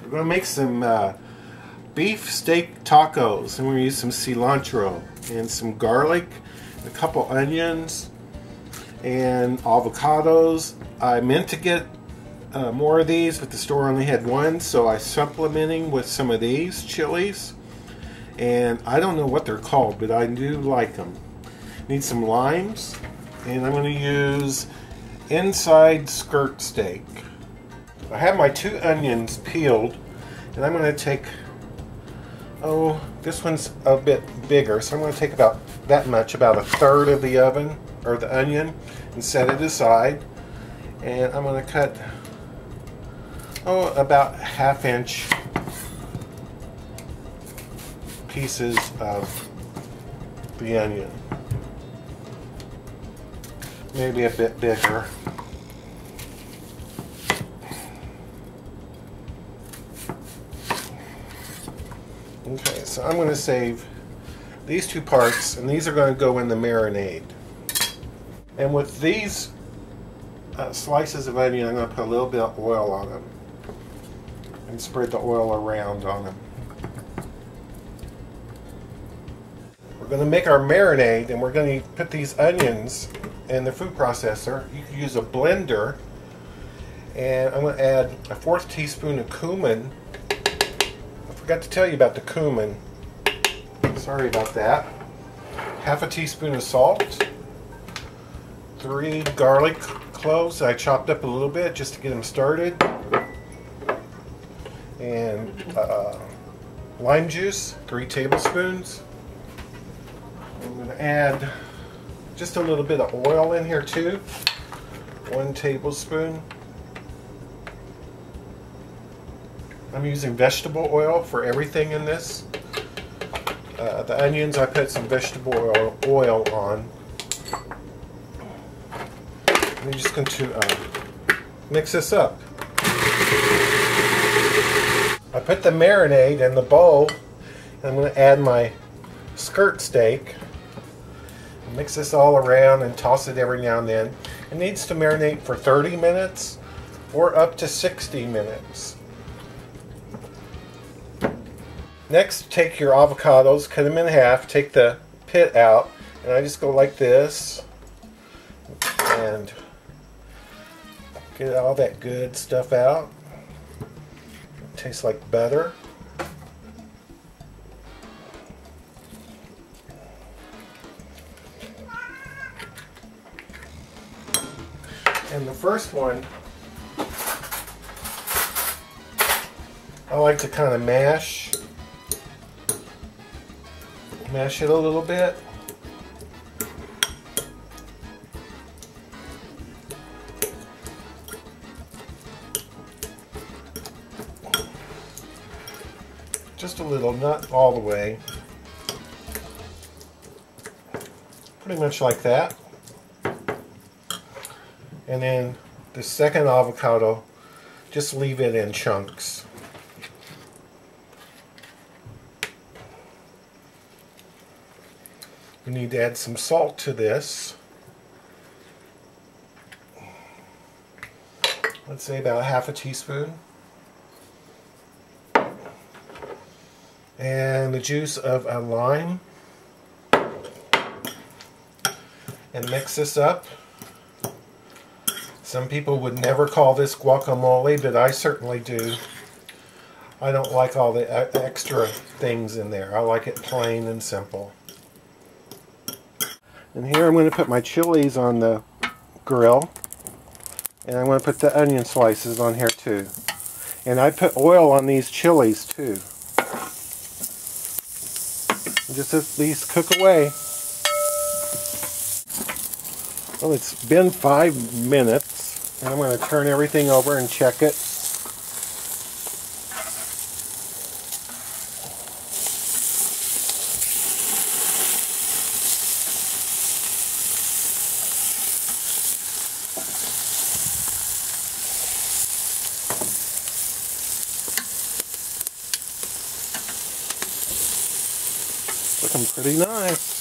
We're going to make some beef steak tacos, and we're going to use some cilantro and some garlic, a couple onions, and avocados. I meant to get more of these, but the store only had one, so I'm supplementing with some of these chilies. And I don't know what they're called, but I do like them. Need some limes, and I'm going to use inside skirt steak. I have my 2 onions peeled, and I'm going to take, oh, this one's a bit bigger, so I'm going to take about that much, about 1/3 of the onion, and set it aside. And I'm going to cut, about 1/2 inch pieces of the onion. Maybe a bit bigger. Okay, so I'm going to save these 2 parts, and these are going to go in the marinade. And with these slices of onion, I'm going to put a little bit of oil on them and spread the oil around on them. We're going to make our marinade, and we're going to put these onions in the food processor. You can use a blender, and I'm going to add a 1/4 teaspoon of cumin. I forgot to tell you about the cumin. Sorry about that. 1/2 teaspoon of salt. 3 garlic cloves I chopped up a little bit just to get them started. And lime juice, 3 tablespoons. I'm going to add just a little bit of oil in here too. 1 tablespoon. I'm using vegetable oil for everything in this. The onions, I put some vegetable oil on. I'm just going to mix this up. I put the marinade in the bowl, and I'm going to add my skirt steak. Mix this all around and toss it every now and then. It needs to marinate for 30 minutes or up to 60 minutes. Next, take your avocados, cut them in half, take the pit out, and I just go like this and get all that good stuff out. It tastes like butter. And the first one, I like to kind of mash it a little bit. Just a little, not all the way. Pretty much like that. And then the second avocado, just leave it in chunks. We need to add some salt to this. Let's say about 1/2 teaspoon. And the juice of a lime. And mix this up. Some people would never call this guacamole, but I certainly do. I don't like all the extra things in there. I like it plain and simple. And here I'm going to put my chilies on the grill. And I'm going to put the onion slices on here too. And I put oil on these chilies too. Just let these cook away. Well, it's been 5 minutes, and I'm going to turn everything over and check it. Looking pretty nice.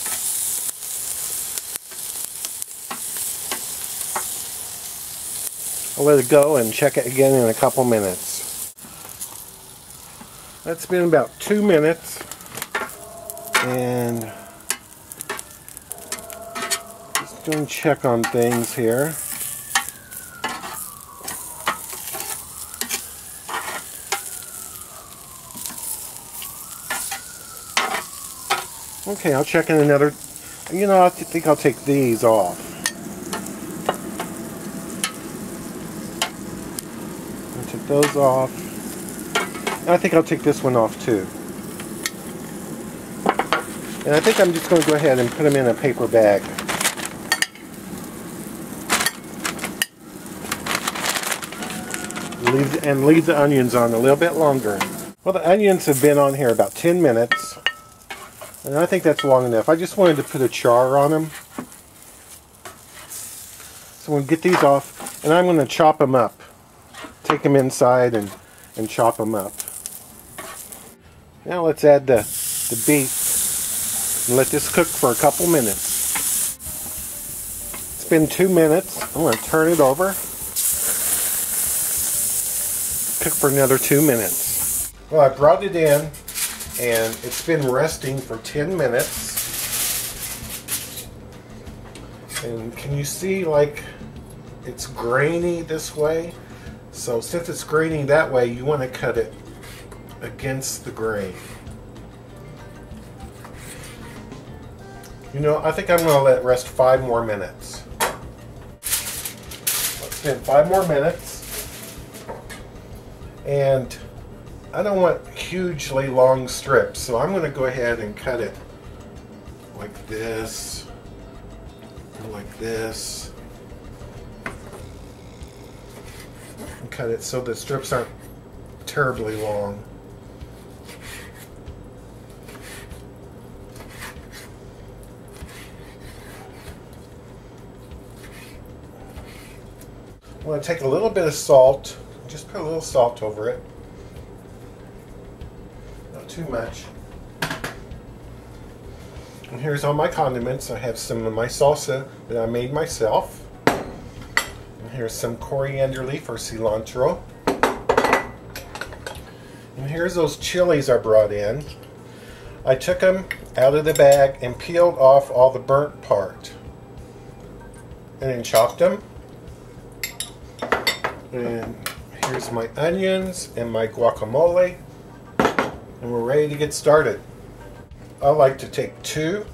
I'll let it go and check it again in a couple minutes. That's been about 2 minutes, and just doing check on things here. Okay, I'll check in another. You know, I think I'll take these off. I'll take those off. I think I'll take this one off too. And I think I'm just going to go ahead and put them in a paper bag. Leave the onions on a little bit longer. Well, the onions have been on here about 10 minutes. And I think that's long enough. I just wanted to put a char on them. So I'm going to get these off, and I'm going to chop them up. Take them inside and chop them up. Now let's add the beef and let this cook for a couple minutes. It's been 2 minutes. I'm going to turn it over. Cook for another 2 minutes. Well, I brought it in, and it's been resting for 10 minutes. And can you see, like, it's grainy this way? So since it's grainy that way, you want to cut it against the grain. You know, I think I'm going to let it rest 5 more minutes. Let's spend 5 more minutes. And I don't want hugely long strips, so I'm going to go ahead and cut it like this, and like this, and cut it so the strips aren't terribly long. I'm going to take a little bit of salt, just put a little salt over it. Too much. And here's all my condiments. I have some of my salsa that I made myself. And here's some coriander leaf or cilantro. And here's those chilies I brought in. I took them out of the bag and peeled off all the burnt part. And then chopped them. And here's my onions and my guacamole. And we're ready to get started. I like to take 2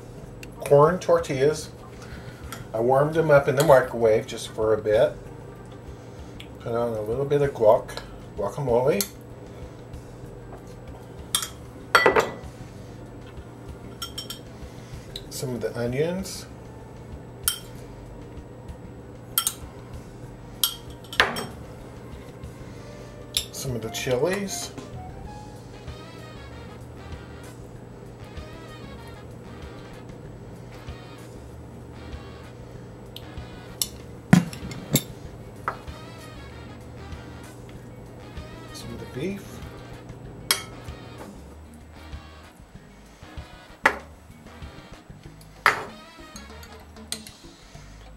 corn tortillas. I warmed them up in the microwave just for a bit. Put on a little bit of guacamole. Some of the onions. Some of the chilies. Some of the beef.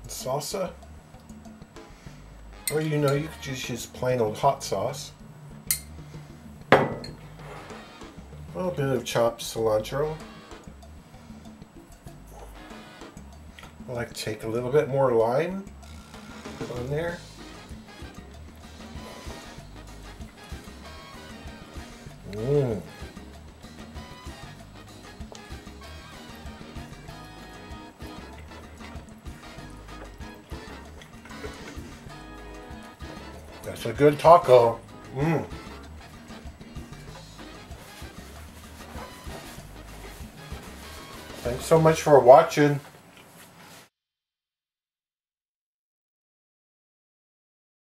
And salsa. Or you know, you could just use plain old hot sauce. A little bit of chopped cilantro. I like to take a little bit more lime, put on there. That's a good taco. Thanks so much for watching.